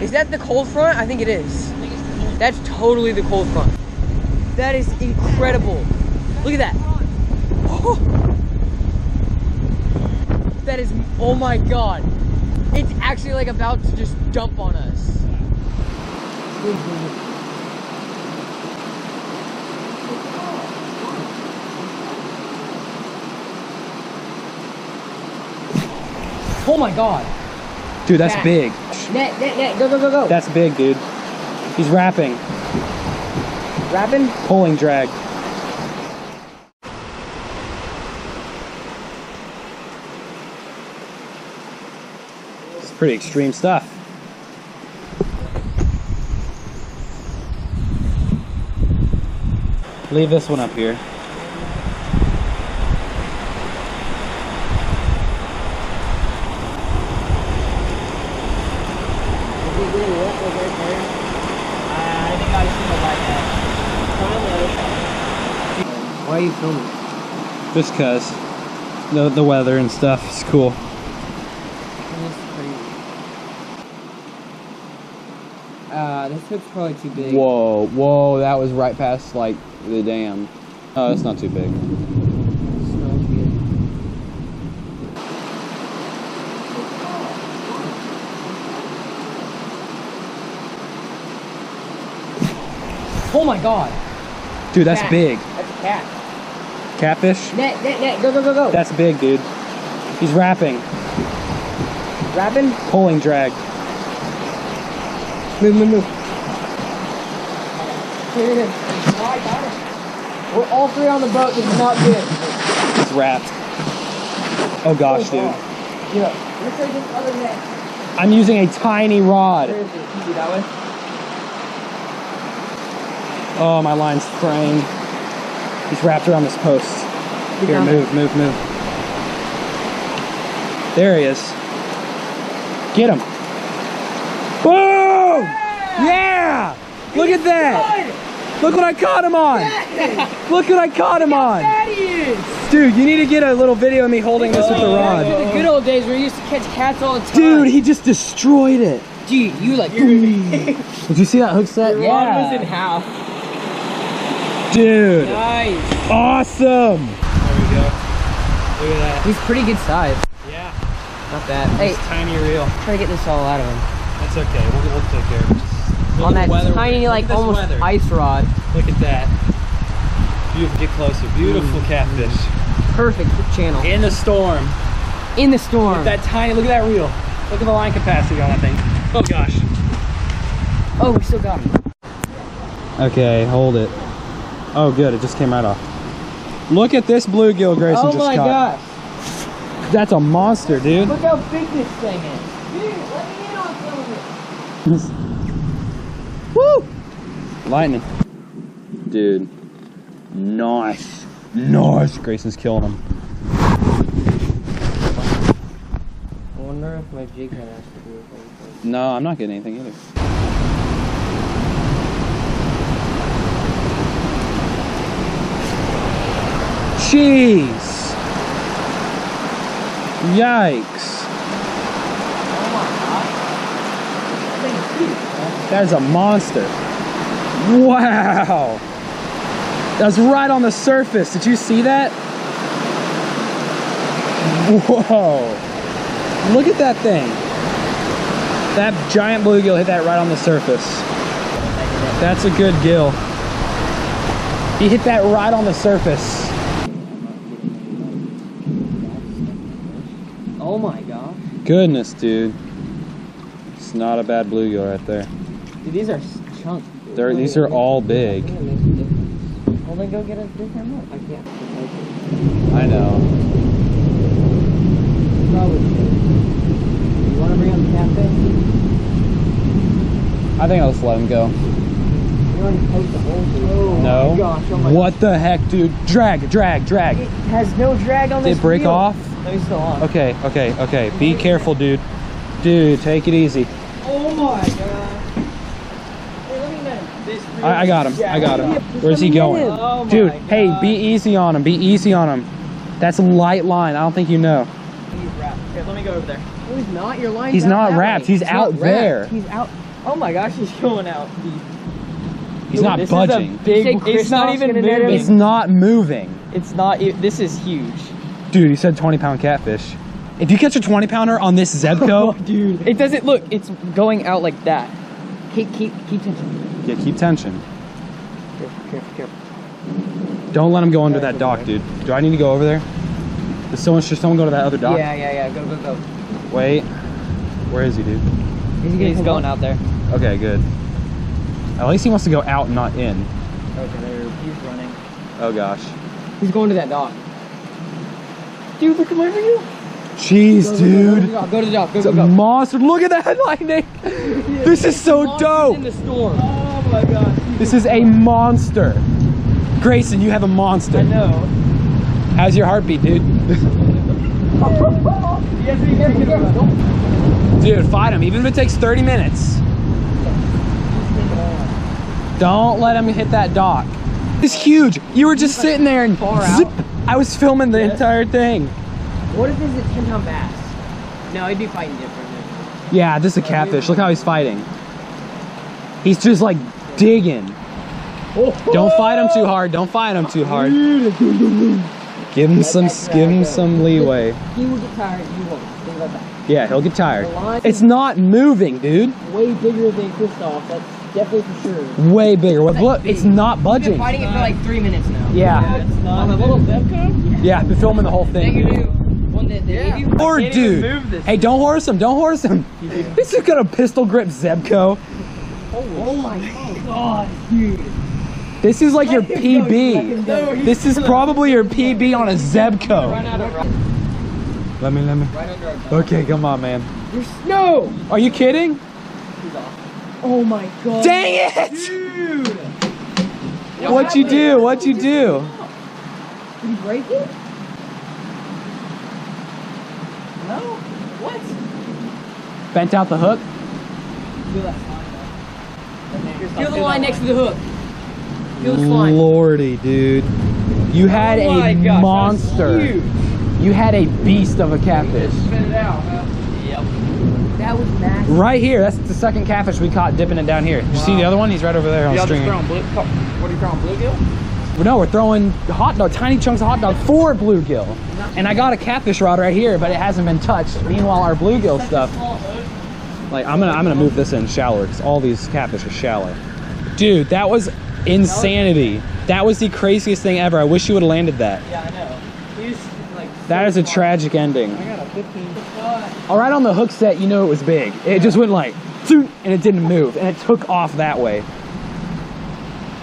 Is that the cold front? I think it is. That's totally the cold front. That is incredible. Look at that. Oh. That is, oh my God. It's actually like about to just dump on us. Oh my God. Dude, that's big. Net, go, go, go, go. That's big, dude. He's wrapping. Wrapping? Pulling drag. It's pretty extreme stuff. Leave this one up here. Why are you filming? Just cause the weather and stuff is cool. This hook's probably too big. Whoa, whoa, that was right past like the dam. Oh, it's not too big. Oh my God. Dude, that's big. That's a cat. Catfish? Net, go, go, go, go. That's big, dude. He's wrapping. Wrapping? Pulling drag. Move, move, move. Here. Oh, I got it. We're all three on the boat. This is not good. It's wrapped. Oh gosh, dude. Yeah. Let's try this other net. I'm using a tiny rod. Where is it? Can you do that way? Oh, my line's fraying. He's wrapped around this post. Here, move, move, move. There he is. Get him. Boom! Yeah! Look at that! Look what I caught him on! Look what I caught him on! Dude, you need to get a little video of me holding this with the rod. The good old days where we used to catch cats all the time. Dude, he just destroyed it. Dude, you like... Did you see that hook set? Your rod was in half. Dude. Nice. Awesome. There we go. Look at that. He's pretty good size. Yeah. Not bad. Hey, tiny reel. Try to get this all out of him. That's okay. We'll take care of it. On that tiny, like almost ice rod. Look at that. Beautiful. Get closer. Beautiful catfish. Perfect channel. In the storm. In the storm. That tiny. Look at that reel. Look at the line capacity on that thing. Oh gosh. Oh, we still got him. Okay, hold it. Oh good, it just came right off. Look at this bluegill Grayson just caught. Oh my gosh. That's a monster, dude. Look how big this thing is. Dude, let me in on some of it. Woo! Lightning. Dude. Nice. Nice. Grayson's killing him. I wonder if my jig head has to do with anything. No, I'm not getting anything either. Jeez! Yikes! That is a monster. Wow! That's right on the surface. Did you see that? Whoa! Look at that thing. That giant bluegill hit that right on the surface. That's a good gill. He hit that right on the surface. Oh my gosh. Goodness, dude. It's not a bad bluegill right there. Dude, these are chunks. These are all big. Well, then go get a different look. I can't. I know. Probably. You want to bring on the catfish? I think I'll just let him go. You want to poke the hole through? Oh No. my gosh. Oh my What the heck, dude? Drag, drag, drag. It has no drag on this Did it break reel. off? No, he's still on. Okay, okay, okay. Be careful, dude. Dude, take it easy. Oh my god. Hey, let me know. This I got him. I got him. Where's he going? Oh my Dude, god. hey, be easy on him. Be easy on him. That's a light line. I don't think you know. He's wrapped. Here, let me go over there. No, he's not. Your line's He's out not that wrapped. way. He's out not there. Wrapped. He's out. Oh my gosh, he's going out deep. He's not This budging. Is a big, it's not even moving. It's not moving. It's not. This is huge. Dude, he said 20-pound catfish. If you catch a 20-pounder on this zebco, dude, it doesn't look. It's going out like that. Keep tension. Yeah, keep tension. Careful. Don't let him go under that dock, dude. Do I need to go over there? Should someone go to that other dock? Yeah. Go. Wait. Where is he, dude? He's going out there. Okay, good. At least he wants to go out and not in. Okay, there. He's running. Oh gosh. He's going to that dock. Dude, look away from you. Jeez, dude. Go to the dock. It's a monster. Look at that lightning. This is so dope. In the storm. Oh my god. This is a monster. Grayson, you have a monster. I know. How's your heartbeat, dude? Dude, fight him, even if it takes 30 minutes. Don't let him hit that dock. It's huge. You were just sitting there and zip. I was filming the entire thing. What if this is a 10-pound bass? No, he'd be fighting differently. Yeah, this is a catfish. Look how he's fighting. He's just like digging. Don't fight him too hard. Don't fight him too hard. Give him some leeway. He will get tired. You won't. Think about that. Yeah, he'll get tired. It's not moving, dude. Way bigger than Kristoff. That's definitely for sure. Way bigger. Look, it's not He's budging. been fighting it for like 3 minutes now. Yeah. It's not. On a little zebco? Yeah, I've been filming the whole thing. One that they gave you? Poor can't even dude. move this. Hey, don't horse him. Don't horse him. This is got a pistol grip zebco. Oh my god, dude. This is like your PB. This is probably your PB on a zebco. Let me. Okay, come on, man. No! Are you kidding? Oh my god. Dang it! Dude. What'd you do? What'd you do? Did you break it? No. What? Bent out the hook? Feel the line next to the hook. Feel the slime. Lordy, dude. You had a monster. You had a beast of a catfish. Spit it out, huh? Yep. That was massive. Right here. That's the second catfish we caught dipping it down here. Did you see the other one? He's right over there on the string. What are you throwing, bluegill? No, we're throwing hot dog, tiny chunks of hot dog for bluegill. And I got a catfish rod right here, but it hasn't been touched. Meanwhile, our bluegill stuff, like I'm gonna move this in shallower because all these catfish are shallow. Dude, that was insanity. That was the craziest thing ever. I wish you would have landed that. Yeah, I know. He's like. That is a tragic ending. I got a 15-foot. All right, on the hook set, you know it was big. It just went like, zoom, and it didn't move, and it took off that way.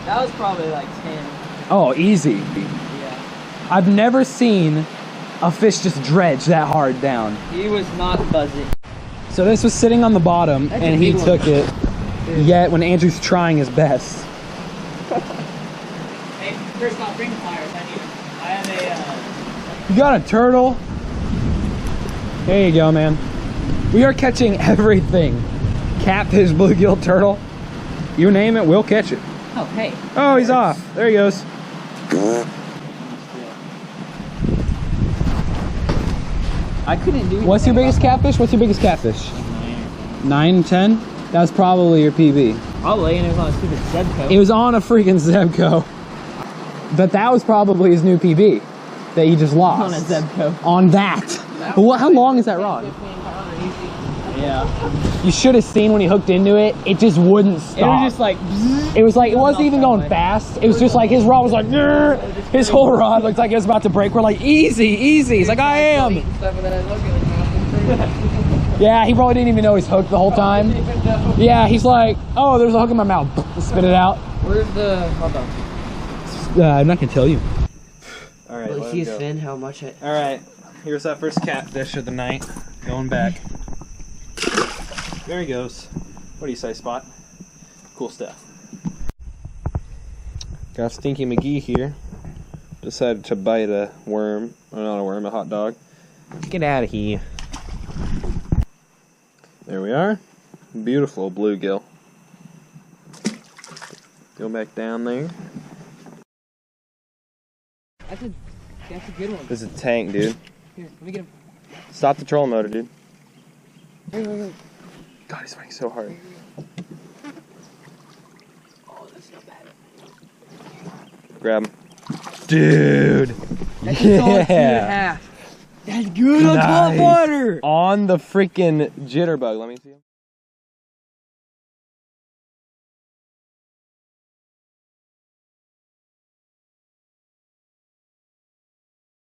That was probably like 10. Oh, easy. Yeah. I've never seen a fish just dredge that hard down. He was not buzzing. So this was sitting on the bottom, That's and a he big took one. it. Yet when Andrew's trying his best. Hey, first off, bring the pliers. I have You got a turtle? There you go, man. We are catching everything. Catfish, bluegill, turtle. You name it, we'll catch it. Oh, hey. Oh, he's off. There he goes. I couldn't do. What's your biggest catfish? What's your biggest catfish? 9, 10? That was probably your PB. Probably, and it was on a stupid zebco. It was on a freaking zebco. But that was probably his new PB that he just lost. On a zebco. On that. Well, how long is that rod? Yeah. You should have seen when he hooked into it. It just wouldn't stop. It was just like. It was like, it wasn't even going fast. It was just like, his rod was like, "Grr." His whole rod looked like it was about to break. We're like, easy, easy. He's like, I am. Yeah, he probably didn't even know he's hooked the whole time. Yeah, he's like, oh, there's a hook in my mouth. Spit it out. Where's the. Hold on. I'm not going to tell you. All right, Will he see his fin? How much it? All right, here's that first catfish of the night. Going back. There he goes. What do you say, Spot? Cool stuff. Got Stinky McGee here. Decided to bite a worm. Oh, not a worm, a hot dog. Get out of here. There we are. Beautiful bluegill. Go back down there. That's a good one. This is a tank, dude. Here, let me get him. Stop the trolling motor, dude. God, he's fighting so hard. Oh, that's not bad. Grab him. Dude. That's a solid 2.5. That's good on top water. On the freaking jitterbug. Let me see him.